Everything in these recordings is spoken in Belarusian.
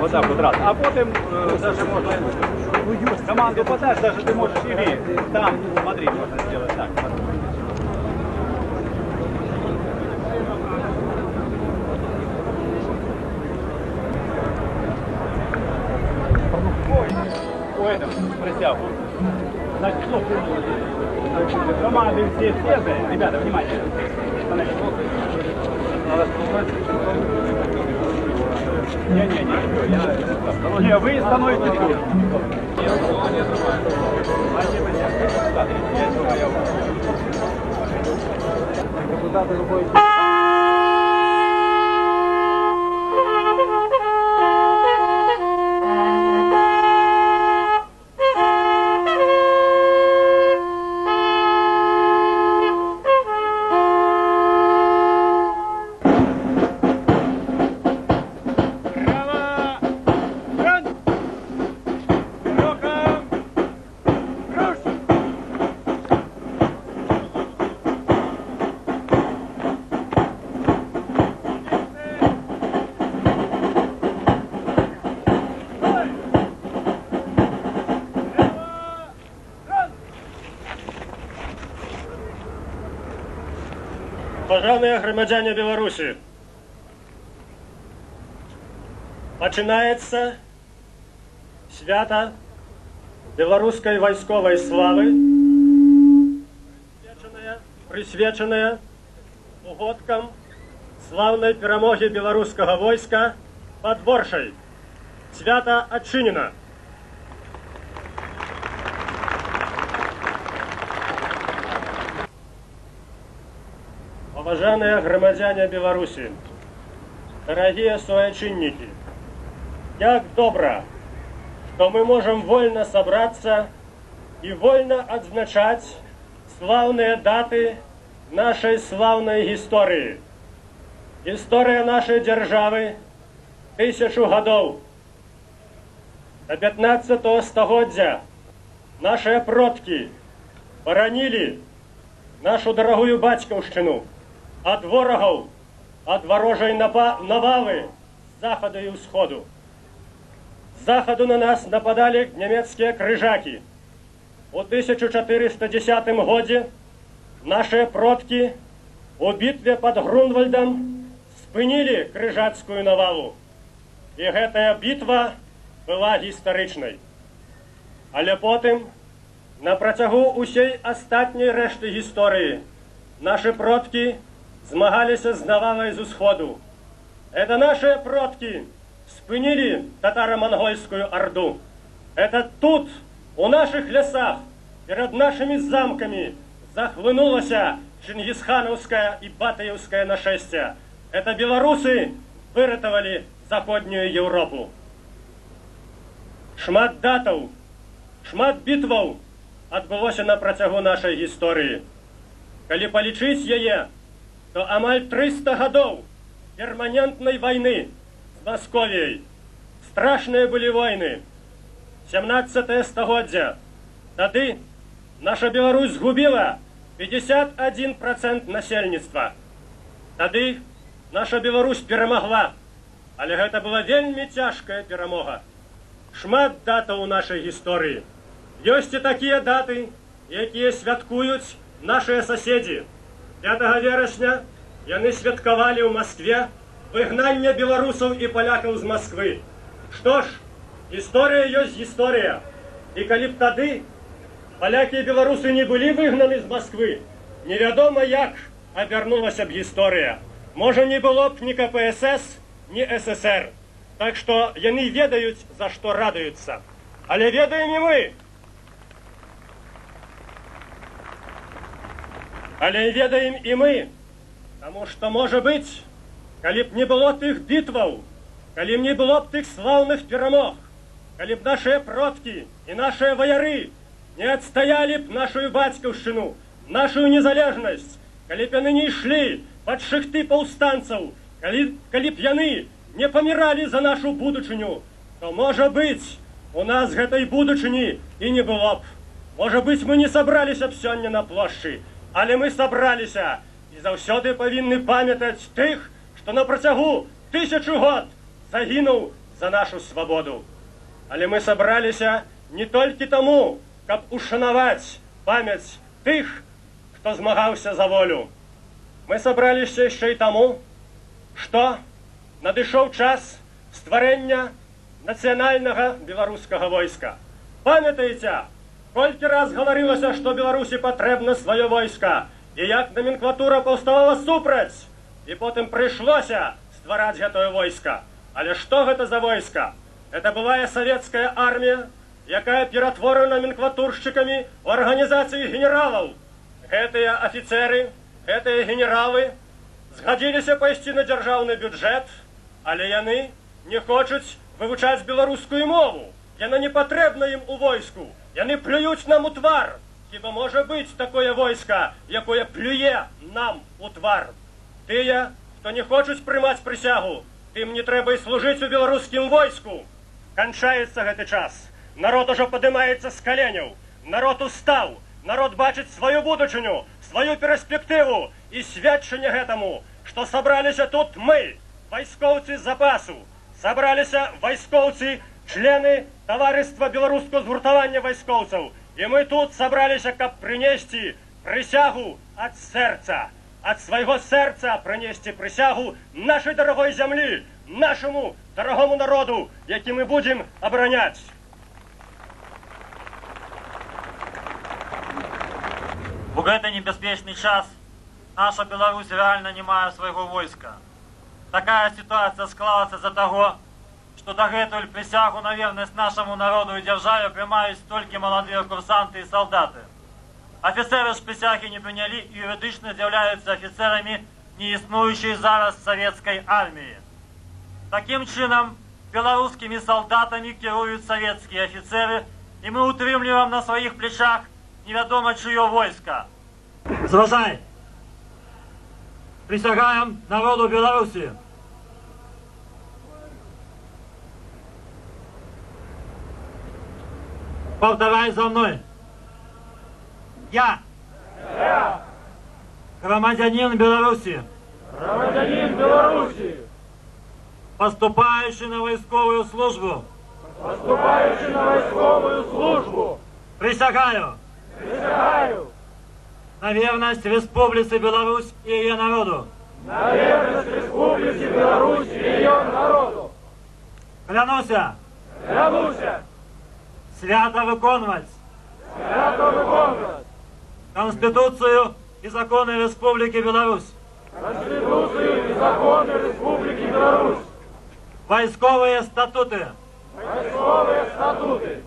Вот так вот раз. А потом даже можно команду подашь, даже ты можешь или там, смотри, можно сделать так. Ой, это присягу. Значит, команды все свежие. Ребята, внимание. Не, вы становитесь тут. Куда-то другой. Пажаныя грамадзяне Беларусі, пачынаецца свята беларускай вайсковай славы, прысвечанае угодкам слаўнай перамогі беларускага войска пад Воршай. Свята адчынена. Уважаемые громадяне Беларуси, дорогие соотечественники, как добро, что мы можем вольно собраться и вольно отзначать славные даты нашей славной истории. История нашей державы 1000 годов. До 15 стагоддзя наши продки боронили нашу дорогую батьківщину от ворогов, от ворожей навалы с захода и усходу. С заходу на нас нападали немецкие крыжаки. В 1410 году наши продки у битве под Грунвальдом спынили крыжацкую навалу. И эта битва была историчной. Але потым, на працягу усей астатняй рэшты гісторыі, наши продки змагались с навалой из усходу. Это наши продки спынили татаро-монгольскую орду. Это тут, у наших лесах, перед нашими замками захлынулося чингисхановское и батыевское нашествие. Это белорусы выратовали Заходнюю Европу. Шмат датаў, шмат бітваў адбылося на працягу нашай гісторыі. Калі палічыць яе, то амаль 300 годов перманентной войны с Московией. Страшные были войны. 17 стагоддзя. Тады наша Беларусь сгубила 51% насельніцтва. Тады наша Беларусь перамагла. Але гэта была вельмі цяжкая перамога. Шмат датаў у нашай гісторыі. Ёсць і такія даты, якія святкуюць нашыя соседи. 5 верасня яны святкавалі ў Москве выгнанне беларусаў і палякаў з Москвы. Што ж, гісторыя ёсць гісторыя. І калі б тады палякі і беларусы не былі выгнаны з Москвы, невядома як абярнулася б гісторыя. Можа, не было б ні КПСС, ні СССР. Так што яны ведаюць, за што радуюцца. Але ведаем і мы. Але ведаем і мы, таму што, можа быць, калі б не было тых бітваў, калі б не было б тых слаўных перамог, калі б нашыя продкі і нашыя ваяры не адстаялі б нашу бацькаўшчыну, нашу незалежнасць, калі б яны не ішлі пад шыхты паўстанцаў, калі б яны не паміралі за нашу будучыню, то, можа быць, у нас гэтай будучыні і не было б. Можа быць, мы не сабраліся б сёння на плошчы, але мы сабраліся і заўсёды павінны памятаць тых, што на працягу 1000 год загінуў за нашу свабоду. Але мы сабраліся не толькі таму, каб ушанаваць памяць тых, хто змагаўся за волю. Мы сабраліся яшчэ і таму, што надышоў час стварэння нацыянальнага беларускага войска. Памятаеце, колькі раз гаварылася, што Беларусі патрэбна сваё войска, і як номенклатура паўставала супраць, і потым прыйшлося ствараць гэтае войска. Але што гэта за войска? Это былая савецкая армія, якая ператворана номенклатуршчыкамі ў арганізацыі генералаў. Гэтыя афіцеры, гэтыя генералы згадзіліся пайсці на дзяржаўны бюджэт, але яны не хочуць вывучаць беларускую мову. Яна не патрэбна ім у войску. Яны плююць нам у твар. Хіба можа быць такое войска, якое плюе нам у твар? Тыя, хто не хочуць прымаць прысягу, тым не трэба і служыць у беларускім войску. Канчаецца гэты час. Народ ужо падымаецца з каленяў. Народ устаў. Народ бачыць сваю будучыню, сваю перспектыву і сведчанне гэтаму, што сабраліся тут мы, вайскоўцы запасу, сабраліся вайскоўцы, члены таварыства беларускага згуртавання вайскоўцаў. І мы тут сабраліся, каб прынесці прысягу ад сэрца, ад свайго сэрца прынесці прысягу нашай дарагой зямлі, нашаму дарагому народу, які мы будзем абараняць. У гэты небяспечны час наша Беларусь рэальна не мае свайго войска. Такая сітуацыя склалася з-за таго, што дагэтуль прысягу на вернасць нашаму народу і дзяржаве прымаюць толькі маладыя курсанты і салдаты. Афіцеры ж прысягі не прынялі і юрыдычна з'яўляюцца афіцерамі неіснуючай зараз савецкай арміі. Такім чынам, беларускімі салдатамі кіруюць савецкія афіцеры, і мы утрымліваем на сваіх плечах невядома чыё войска. Зважай! Присягаем народу Беларуси. Повторяй за мной. Я. Громадянин Беларуси. Громадянин Беларуси. Поступающий на войсковую службу. Поступающий на войсковую службу. Присягаю. Присягаю. На верность Республике Беларусь и ее народу. На верность Республике Беларусь и ее народу. Клянуся. Клянуся. Свято виконувати. Свято виконувати. Конституцию и законы Республики Беларусь. Конституцию и законы Республики Беларусь. Войсковые статуты. Войсковые статуты.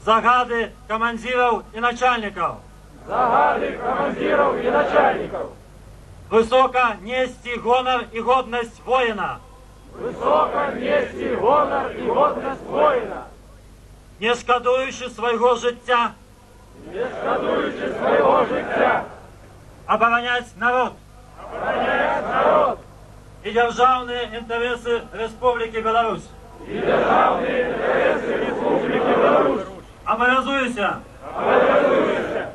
Загады командиров и начальников. Загады командиров и начальников. Высоко нести гонор и годность воина. Высоко нести гонор и годность воина. Не шкодуючи свого життя. Не шкодуючи свого життя. Оборонять народ. Обороняти народ. И державные интересы Республики Беларусь. И державные интересы Республики Беларусь. Обов'язуюся. Обов'язуюся.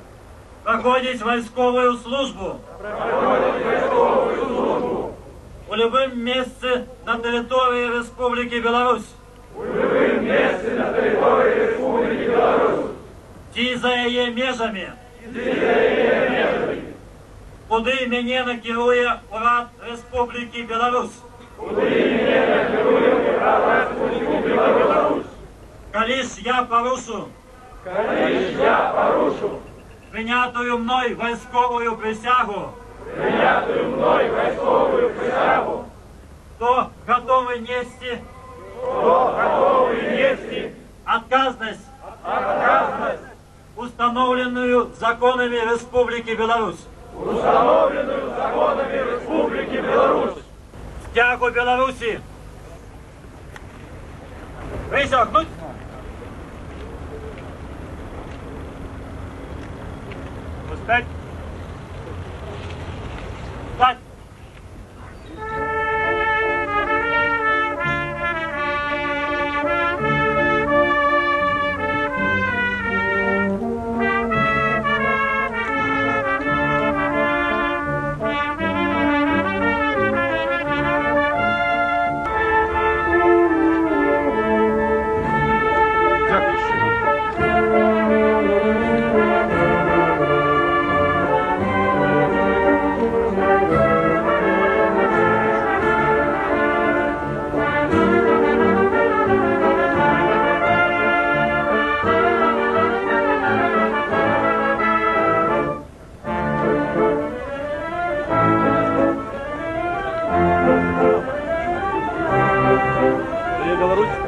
Проходить войсковую службу. Проходить військову службу. У любым месте на территории Республики Беларусь. У любым месте на территории Республики Беларусь. Ті за її межами. Куди мене накерує уряд Республіки Білорусь. Куди мене накерує уряд Республіки Білорусь. Коли ж я порушу. Коли ж я порушу. Прийнятую мною військовую присягу. Прийнятую мною військовую присягу. То готовий нести. То готовий нести. Отказность. Отказность. Установленную законами Республики Беларусь. Установленную законами Республики Беларусь. Стягу Беларуси. Присягнуть. Встать. Встать. Громадяне Білорусі.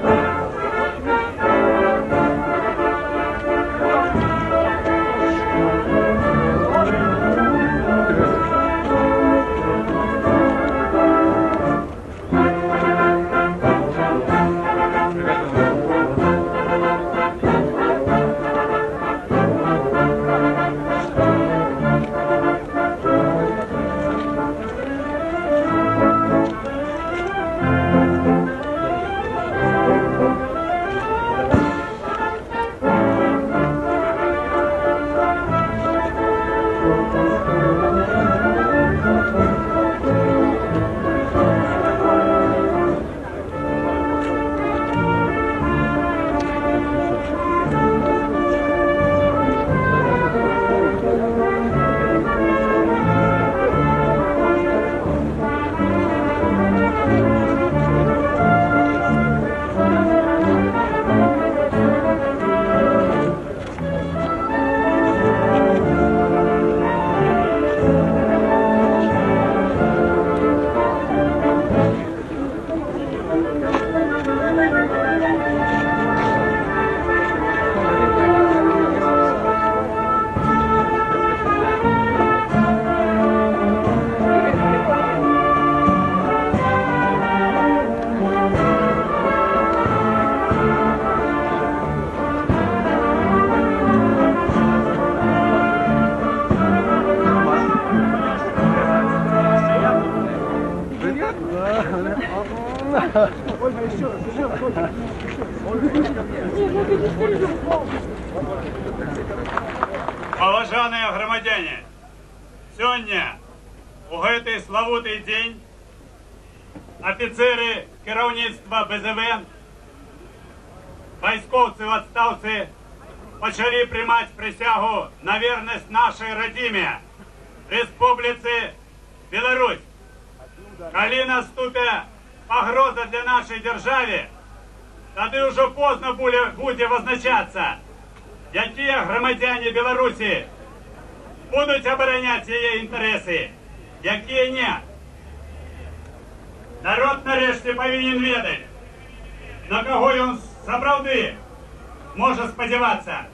Поважаныя громадяне, сёння у гэты славуты дзень афіцеры кіраўніцтва БЗВ, вайскоўцы в адстаўцы пачалі прымаць прысягу на вернасць нашай радзіме, Рэспубліцы Беларусь. Калі наступе пагроза для нашай дзяржаве, тады ўжо позна будзе вызначацца, якія грамадзяне Беларусі будуць абараняць яе інтарэсы, якія не. Народ нарэшце павінен ведаць, на каго ён сапраўды можа спадзявацца.